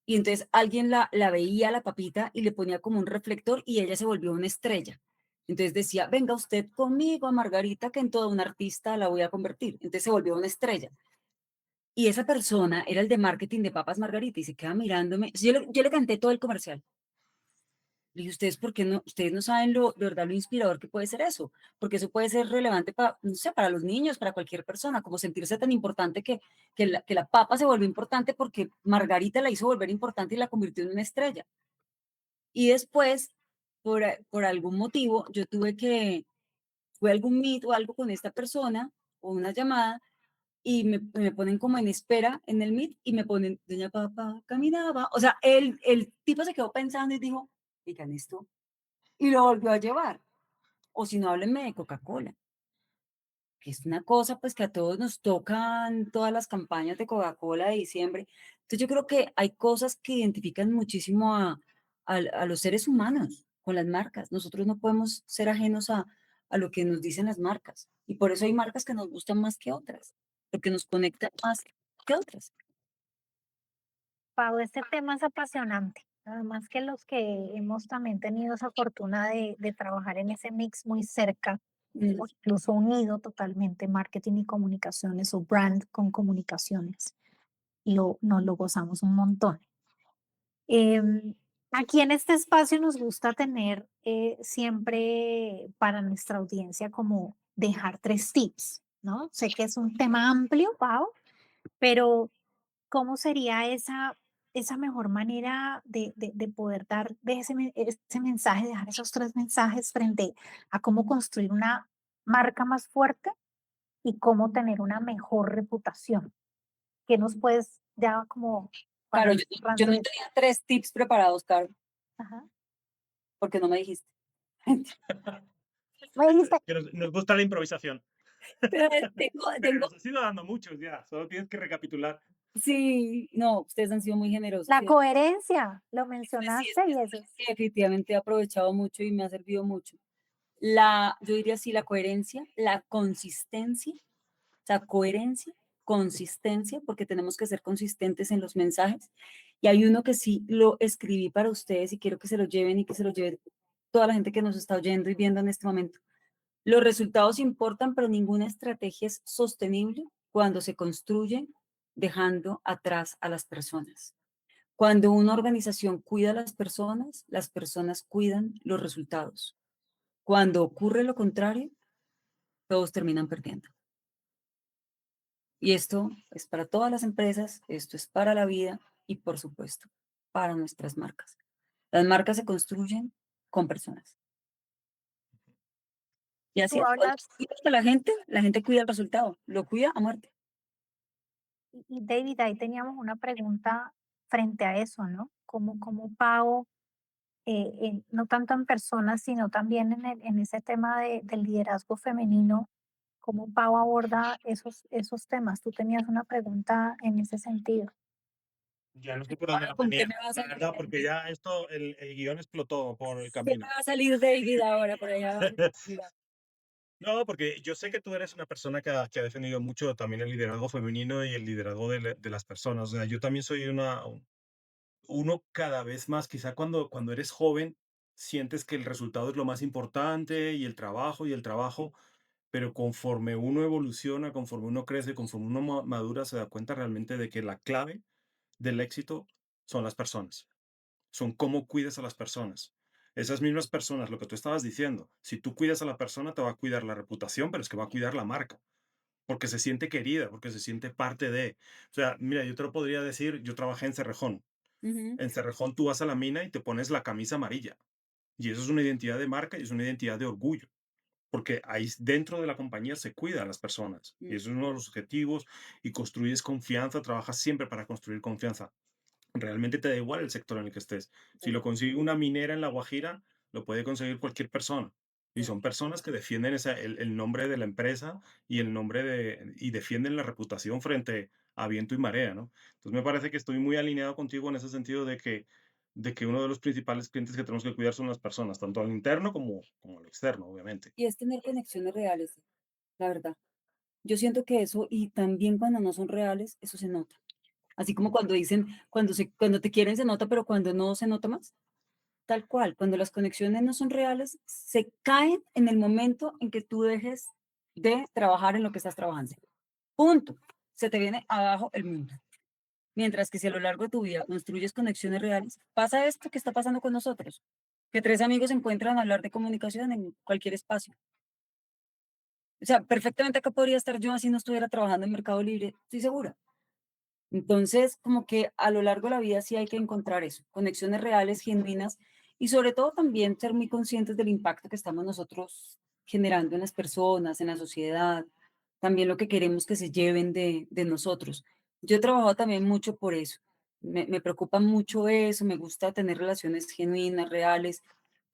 y entonces alguien la veía la papita y le ponía como un reflector y ella se volvió una estrella. Entonces decía, venga usted conmigo a Margarita, que en toda una artista la voy a convertir. Entonces se volvió una estrella. Y esa persona era el de marketing de Papas Margarita y se queda mirándome. Yo le canté todo el comercial. Le dije, ¿ustedes por qué no? Ustedes no saben de verdad lo inspirador que puede ser eso, porque eso puede ser relevante para, no sé, para los niños, para cualquier persona, como sentirse tan importante que la papa se volvió importante porque Margarita la hizo volver importante y la convirtió en una estrella. Y después, por algún motivo, fue algún meet o algo con esta persona o una llamada y me ponen como en espera en el meet y me ponen, doña Papa caminaba. O sea, el tipo se quedó pensando y dijo, digan esto, y lo volvió a llevar. O si no, háblenme de Coca-Cola, que es una cosa pues que a todos nos tocan todas las campañas de Coca-Cola de diciembre. Entonces yo creo que hay cosas que identifican muchísimo a los seres humanos con las marcas. Nosotros no podemos ser ajenos a lo que nos dicen las marcas. Y por eso hay marcas que nos gustan más que otras, porque nos conectan más que otras. Pau, este tema es apasionante. Además que los que hemos también tenido esa fortuna de trabajar en ese mix muy cerca, Mm. o incluso unido totalmente marketing y comunicaciones o brand con comunicaciones, nos lo gozamos un montón. Em, Aquí en este espacio nos gusta tener siempre para nuestra audiencia como dejar 3 tips, ¿no? Sé que es un tema amplio, Pau, pero ¿cómo sería esa mejor manera de poder dar ese mensaje, dejar esos 3 mensajes frente a cómo construir una marca más fuerte y cómo tener una mejor reputación? ¿Qué nos puedes ya como para Claro, ir yo cerrando no esto? tenía 3 tips preparados, Caro, Ajá. porque no me dijiste. Me dijiste, Que nos gusta la improvisación. Pero Pero nos has ido dando muchos ya, solo tienes que recapitular. sí, no, ustedes han sido muy generosos. la coherencia, lo Sí, mencionaste y eso es. que definitivamente he aprovechado mucho y me ha servido mucho. Yo diría sí, la coherencia, la consistencia, o sea, coherencia, consistencia, porque tenemos que ser consistentes en los mensajes. Y hay uno que sí lo escribí para ustedes y quiero que se lo lleven y que se lo lleve toda la gente que nos está oyendo y viendo en este momento. Los resultados importan, pero ninguna estrategia es sostenible cuando se construye dejando atrás a las personas. Cuando una organización cuida a las personas cuidan los resultados. Cuando ocurre lo contrario, todos terminan perdiendo. Y esto es para todas las empresas, esto es para la vida y, por supuesto, para nuestras marcas. Las marcas se construyen con personas. Y Y así tú es, cuando hablas, cuidas a la gente cuida el resultado, lo cuida a muerte. y David, ahí teníamos una pregunta frente a eso, ¿no? ¿Cómo Pau, no tanto en personas, sino también en ese tema del liderazgo femenino, cómo Pau aborda esos temas? Tú tenías una pregunta en ese sentido. Ya no sé por dónde la ¿Con qué tenía, me va a la salir verdad, porque David? ya esto, el guión explotó por el ¿Qué me camino. va a salir David ahora por allá? No, porque yo sé que tú eres una persona que ha defendido mucho también el liderazgo femenino y el liderazgo de las personas. O sea, yo también soy uno cada vez más, quizá cuando eres joven, sientes que el resultado es lo más importante y el trabajo, pero conforme uno evoluciona, conforme uno crece, conforme uno madura, se da cuenta realmente de que la clave del éxito son las personas, son cómo cuidas a las personas. Esas mismas personas, lo que tú estabas diciendo, si tú cuidas a la persona, te va a cuidar la reputación, pero es que va a cuidar la marca, porque se siente querida, porque se siente parte de. O sea, mira, yo te lo podría decir, yo trabajé en Cerrejón. Ujú. En Cerrejón tú vas a la mina y te pones la camisa amarilla. Y eso es una identidad de marca y es una identidad de orgullo, porque ahí dentro de la compañía se cuida a las personas. Y eso es uno de los objetivos y construyes confianza, trabajas siempre para construir confianza. Realmente te da igual el sector en el que estés. Si lo consigue una minera en La Guajira, lo puede conseguir cualquier persona. Y son personas que defienden el nombre de la empresa y el nombre y defienden la reputación frente a viento y marea, ¿no? Entonces me parece que estoy muy alineado contigo en ese sentido de que uno de los principales clientes que tenemos que cuidar son las personas, tanto al interno como al externo, obviamente. Y es tener conexiones reales, la verdad. Yo siento que eso, y también cuando no son reales, eso se nota. Así como cuando dicen, cuando te quieren se nota, pero cuando no se nota más. Tal cual, cuando las conexiones no son reales, se caen en el momento en que tú dejes de trabajar en lo que estás trabajando. Punto. Se te viene abajo el mundo. Mientras que si a lo largo de tu vida construyes conexiones reales, pasa esto que está pasando con nosotros, que tres amigos se encuentran a hablar de comunicación en cualquier espacio. O sea, perfectamente acá podría estar yo así no estuviera trabajando en Mercado Libre, estoy segura. Entonces, como que a lo largo de la vida sí hay que encontrar eso, conexiones reales, genuinas, y sobre todo también ser muy conscientes del impacto que estamos nosotros generando en las personas, en la sociedad, también lo que queremos que se lleven de nosotros. Yo he trabajado también mucho por eso. Me preocupa mucho eso, me gusta tener relaciones genuinas, reales,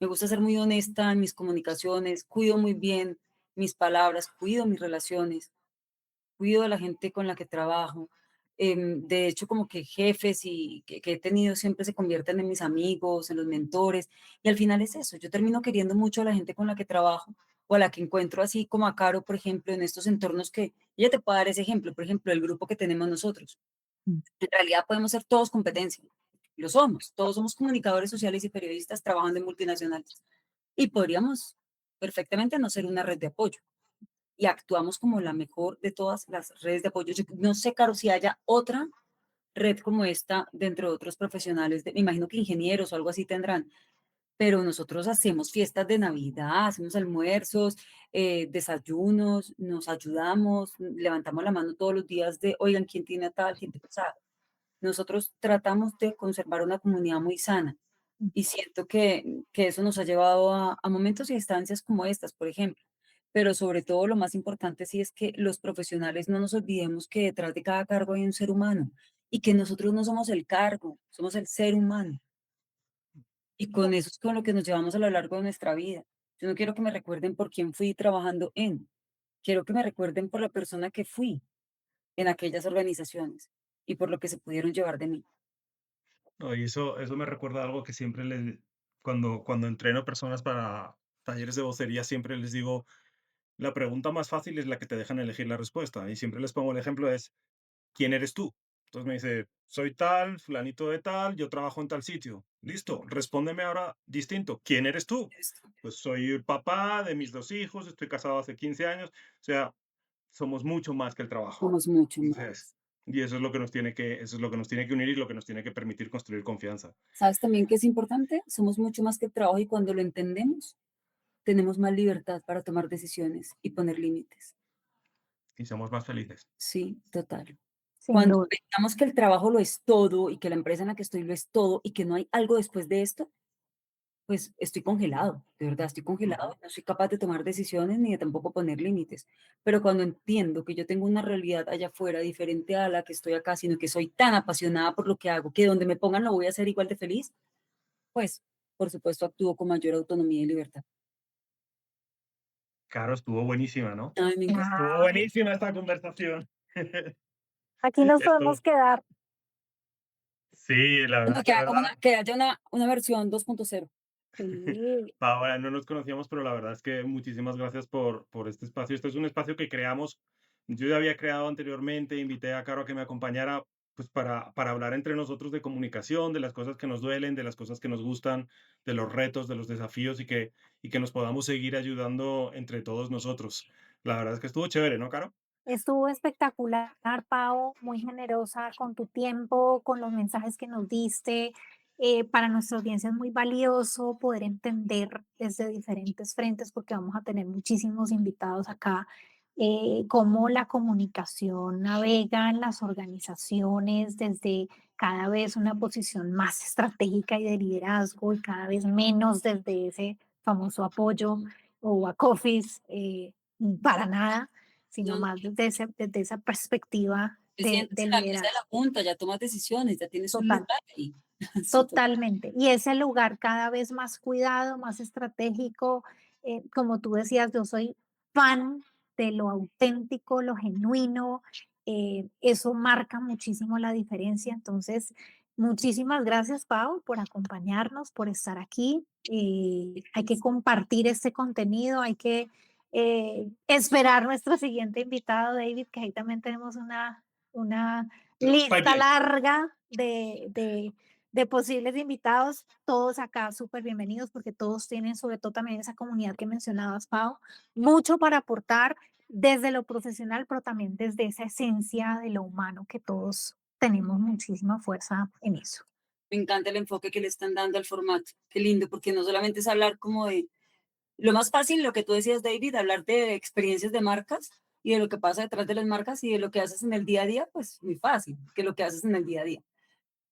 me gusta ser muy honesta en mis comunicaciones, cuido muy bien mis palabras, cuido mis relaciones, cuido de la gente con la que trabajo. De hecho, como que jefes y que he tenido siempre se convierten en mis amigos, en los mentores, y al final es eso, yo termino queriendo mucho a la gente con la que trabajo o a la que encuentro así como a Caro, por ejemplo, en estos entornos que ella te puede dar ese ejemplo, por ejemplo, el grupo que tenemos nosotros. En realidad podemos ser todos competencia, lo somos, todos somos comunicadores sociales y periodistas trabajando en multinacionales y podríamos perfectamente no ser una red de apoyo y actuamos como la mejor de todas las redes de apoyo. Yo no sé, Caro, si haya otra red como esta dentro de otros profesionales, me imagino que ingenieros o algo así tendrán, pero nosotros hacemos fiestas de Navidad, hacemos almuerzos, desayunos, nos ayudamos, levantamos la mano todos los días de, oigan, ¿quién tiene a tal? ¿Quién tiene a tal? Nosotros tratamos de conservar una comunidad muy sana y siento que eso nos ha llevado a momentos y instancias como estas, por ejemplo. Pero sobre todo lo más importante sí es que los profesionales no nos olvidemos que detrás de cada cargo hay un ser humano y que nosotros no somos el cargo, somos el ser humano. Y con eso es con lo que nos llevamos a lo largo de nuestra vida. Yo no quiero que me recuerden por quién fui trabajando en, quiero que me recuerden por la persona que fui en aquellas organizaciones y por lo que se pudieron llevar de mí. No, y eso me recuerda a algo que siempre cuando entreno personas para talleres de vocería, siempre les digo, la pregunta más fácil es la que te dejan elegir la respuesta. Y siempre les pongo el ejemplo es, ¿quién eres tú? Entonces me dice, soy tal, fulanito de tal, yo trabajo en tal sitio. Listo, respóndeme ahora distinto. ¿Quién eres tú? Pues soy el papá de mis dos hijos, estoy casado hace 15 años. O sea, somos mucho más que el trabajo. Somos mucho Entonces, más. y eso es lo que nos tiene que, eso es lo que nos tiene que unir y lo que nos tiene que permitir construir confianza. ¿Sabes también que es importante? Somos mucho más que el trabajo y cuando lo entendemos, tenemos más libertad para tomar decisiones y poner límites. Y somos más felices. Sí, total. Sin Cuando duda. pensamos que el trabajo lo es todo y que la empresa en la que estoy lo es todo y que no hay algo después de esto, pues estoy congelado, de verdad estoy congelado, Ujú. no soy capaz de tomar decisiones ni de tampoco poner límites. Pero cuando entiendo que yo tengo una realidad allá afuera diferente a la que estoy acá, sino que soy tan apasionada por lo que hago, que donde me pongan lo voy a hacer igual de feliz, pues por supuesto actúo con mayor autonomía y libertad. Claro, estuvo buenísima, ¿no? Ay, me encanta. Estuvo buenísima esta conversación. Aquí nos podemos Esto, quedar. sí, Bueno, la verdad. que haya una versión 2.0. Sí, Paola, no nos conocíamos, pero la verdad es que muchísimas gracias por este espacio. Este es un espacio que creamos, yo ya había creado anteriormente, invité a Caro a que me acompañara pues para hablar entre nosotros de comunicación, de las cosas que nos duelen, de las cosas que nos gustan, de los retos, de los desafíos y que nos podamos seguir ayudando entre todos nosotros. La verdad es que estuvo chévere, ¿no, Caro? estuvo espectacular, Pau, muy generosa con tu tiempo, con los mensajes que nos diste. Para nuestra audiencia es muy valioso poder entender desde diferentes frentes, porque vamos a tener muchísimos invitados acá, cómo la comunicación navega en las organizaciones desde cada vez una posición más estratégica y de liderazgo y cada vez menos desde ese famoso apoyo o back office, para nada, sino No, más desde esa perspectiva te sientes de en la mesa de la liderazgo. junta, ya tomas decisiones, ya tienes un Total, lugar ahí. Súper. totalmente. Y ese lugar cada vez más cuidado, más estratégico. Como tú decías, yo soy fan de lo auténtico, lo genuino. Eso marca muchísimo la diferencia. Entonces, muchísimas gracias, Pau, por acompañarnos, por estar aquí. Hay que compartir este contenido, hay que esperar nuestro siguiente invitado, David, que ahí también tenemos una lista Pipeline. larga de posibles invitados, todos acá súper bienvenidos porque todos tienen, sobre todo también esa comunidad que mencionabas, Pau, mucho para aportar desde lo profesional, pero también desde esa esencia de lo humano que todos tenemos muchísima fuerza en eso. Me encanta el enfoque que le están dando al formato. Qué lindo, porque no solamente es hablar como de lo más fácil, lo que tú decías, David, hablar de experiencias de marcas y de lo que pasa detrás de las marcas y de lo que haces en el día a día, pues muy fácil, que lo que haces en el día a día.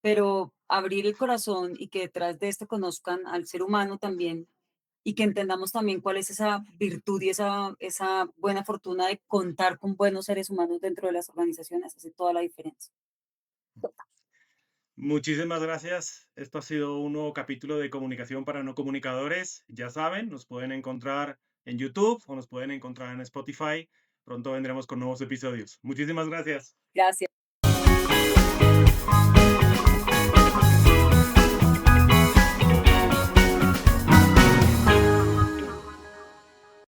Pero abrir el corazón y que detrás de esto conozcan al ser humano también y que entendamos también cuál es esa virtud y esa buena fortuna de contar con buenos seres humanos dentro de las organizaciones, hace toda la diferencia. Muchísimas gracias. Esto ha sido un nuevo capítulo de Comunicación para No Comunicadores. Ya saben, nos pueden encontrar en YouTube o nos pueden encontrar en Spotify. Pronto vendremos con nuevos episodios. Muchísimas gracias. Gracias.